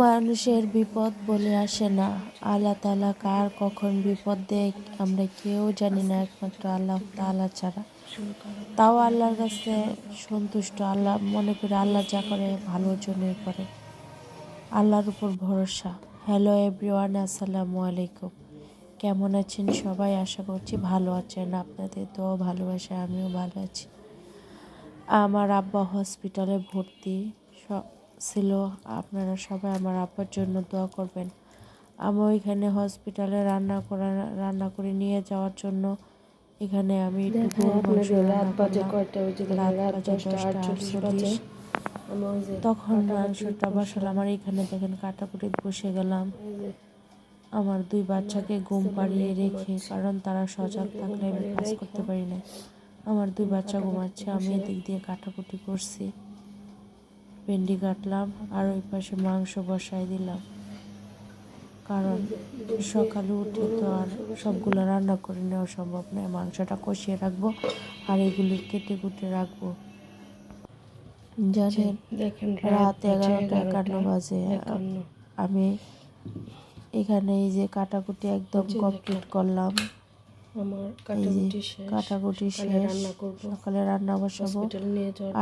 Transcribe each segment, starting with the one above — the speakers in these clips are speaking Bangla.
মানুষের বিপদ বলে আসে না। আল্লাহ তাআলা কার কখন বিপদ দেয় আমরা কেউ জানি না, একমাত্র আল্লাহ তাআলা ছাড়া। তাও আল্লাহর কাছে সন্তুষ্ট। আল্লাহ মনে করি আল্লাহ যা করে ভালোর জন্যই করে। আল্লাহর উপর ভরসা। হ্যালো এভরিওয়ান, আসসালামু আলাইকুম। কেমন আছেন সবাই? আশা করছি ভালো আছেন। আপনাদের তো ভালোবাসা, আমিও ভালো আছি। আমার আব্বা হসপিটালে ভর্তি ছিল। আপনারা সবাই আমার আব্বার জন্য দোয়া করবেন। আমি ওইখানে হসপিটালে রান্না করে নিয়ে যাওয়ার জন্য এখানে আমি একটু গরু মাংস রান্না করলাম। রাত বাজে 10:48। তখন মাংসটা বসালাম। আমার এখানে দেখেন কাটাকুটি বসে গেলাম। আমার 2 বাচ্চাকে ঘুম পাড়িয়ে রেখে, কারণ তারা সজাগ থাকলে আমি কাজ করতে পারি না। আমার 2 বাচ্চা ঘুমাচ্ছে, আমি এদিক দিয়ে কাটাকুটি করছি। ভেন্ডি কাটলাম আর ওই পাশে মাংস বসাই দিলাম, কারণ সকালে উঠে তো আর সবগুলো রান্না করে নেওয়া সম্ভব নয়। মাংসটা কষিয়ে রাখবো আর এগুলি কেটে কুটে রাখবো। জানেন, রাত 11:51 বাজে। আমি এখানে এই যে কাটাকুটি একদম কমপ্লিট করলাম। কাটাকুটি শেষ, সকালে রান্না বসাবো।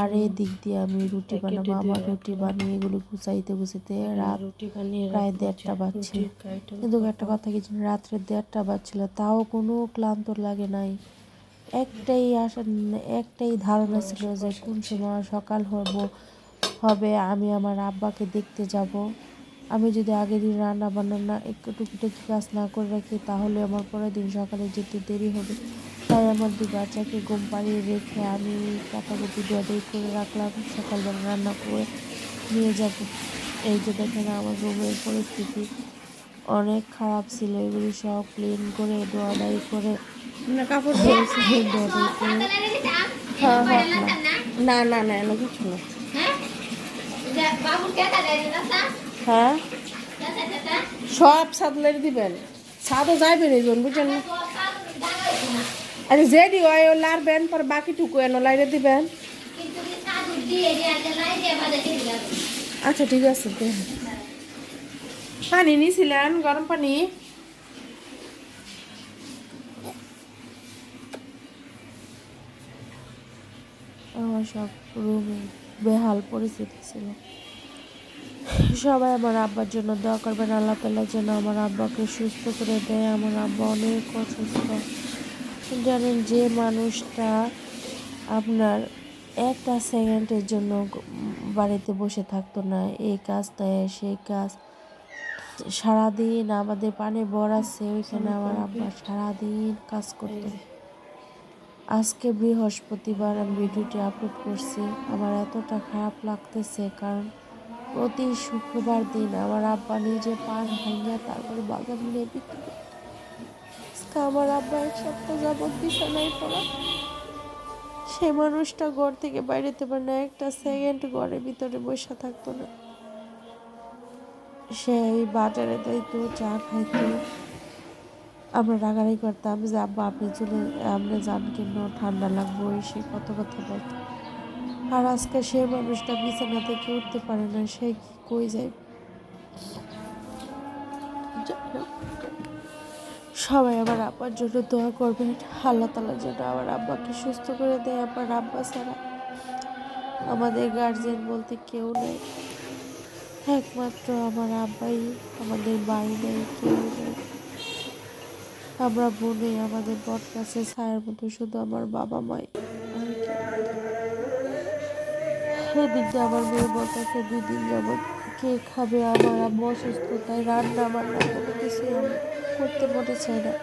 আর এই দিক দিয়ে আমি রুটি বানাবো। আমার রুটি বানিয়ে এগুলো গুছাইতে রাত প্রায় 1:30 বাজছে। কিন্তু একটা কথা কি জানি, রাত্রে 1:30 বাজছিল, তাও কোনো ক্লান্ত লাগে নাই। একটাই ধারণা ছিল যে কোন সময় সকাল হবে আমি আমার আব্বাকে দেখতে যাব। আমি যদি আগের দিন রান্না বান্না একটু টুকিটাকি কাজ না করে রাখি, তাহলে আমার পরের দিন সকালে যেতে দেরি হবে। তাই আমার 2 বাচ্চাকে ঘুম পাড়িয়ে রেখে আমি কাটাকুটি ধোয়াধুয়ি করে রাখলাম। সকালবেলা রান্না করে নিয়ে যাব। এই যে দেখেন আমার রুমের পরিস্থিতি অনেক খারাপ ছিল। এগুলি সব ক্লিন করে ধোয়াধুয়ি করে না না না এলো কিছু না। হ্যাঁ, সব সাদলের দিবেন, সাদও যাইবেন এই জন বুঝছেন না। আরে যেদি হয় ও লারবেন, পর বাকিটুকু এনো লাইরে দিবেন। আচ্ছা ঠিক আছে। পানি নিয়েছিলেন, গরম পানি? আমার সব রুমে বেহাল পরিস্থিতি ছিল। সবাই আমার আব্বার জন্য দোয়া করবেন। আল্লাহ তাআলা যেন আমার আব্বাকে সুস্থ করে দেয়। আমার আব্বা অনেক অসুস্থ। জানেন, যে মানুষটা আপনার একটা সেকেন্ডের জন্য বাড়িতে বসে থাকতো না, এই কাজ দেয় সেই কাজ, সারাদিন আমাদের পানি বর আছে ওইখানে আমার আব্বা সারাদিন কাজ করতো। আজকে বৃহস্পতিবার আমি ভিডিওটি আপলোড করছি। আমার এতটা খারাপ লাগতেছে, কারণ প্রতি শুক্রবার দিন আমার আব্বা নিজে পান ভাঙিয়া তারপরে বাজার নিয়ে বিক্রি করত। আজকে আমার আব্বা 1 সপ্তাহ যাবৎ বিছানায় পড়া। সে মানুষটা ঘর থেকে বাইরেতে পারে না, একটা সেকেন্ড ঘরের ভিতরে বসে থাকতো না। সেই বাজারে যাইতো, চা খাইতো। আমরা রাগারাগি করতাম যে আব্বা আপনি যান কেন, ঠান্ডা লাগবো, সে কত কথা বলতো। আর আজকে সে মানুষটা বিছানা থেকে উঠতে পারে না, সে কি কই যায়। সবাই আমার আব্বার জন্য দোয়া করবেন। আল্লাহ তাআলা যেন আমার আব্বাকে সুস্থ করে দেয়। আমার আব্বা ছাড়া আমাদের গার্জেন বলতে কেউ নেই, একমাত্র আমার আব্বাই। আমাদের ভাই নেই, কেউ নেই। আমরা বোনে আমাদের বট গাছের ছায়ার মতো, শুধু আমার বাবা মাই, আর কেউ নেই। সেদিক দিয়ে আমার মেয়ে বলতেছে 2 দিন যাবৎ কে খাবে। আমার আম্মু অসুস্থ, তাই রান্না বান্না কোনো কিছু আমি করতে মনে চাই না,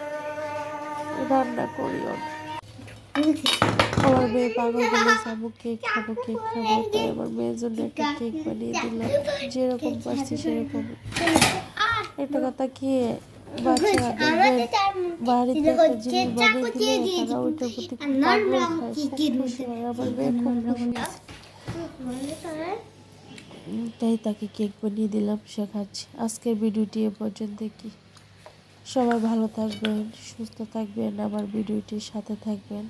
রান্না করিও না। আমার মেয়ে পাগল বলেছে আম্মু কেক খাবো কেক খাবো, তাই আমার মেয়ের জন্য একটা কেক বানিয়ে দিলাম। যেরকম পারছি সেরকম। একটা কথা কি, বাচ্চারা দেখবেন বাড়িতে একটা জিনিস বানিয়ে দিলে তারা ওইটার প্রতি পাগল হয়, খুব খুশি হয়। আমার মেয়ে খুব খুশি হয়েছে, তাই তাকে কেক বানিয়ে দিলাম, সে খাচ্ছে। আজকের ভিডিওটি এ পর্যন্ত। কি সবাই ভালো থাকবেন, সুস্থ থাকবেন, আমার ভিডিওটির সাথে থাকবেন।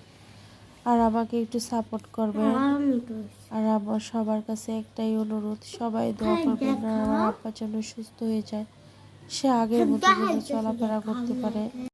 আর আমাকে একটু সাপোর্ট করবেন। আর আমার সবার কাছে একটাই অনুরোধ, সবাই দোয়া করবেন আর আমার আব্বা যেন সুস্থ হয়ে যায়, সে আগের মতো যেন চলাফেরা করতে পারে।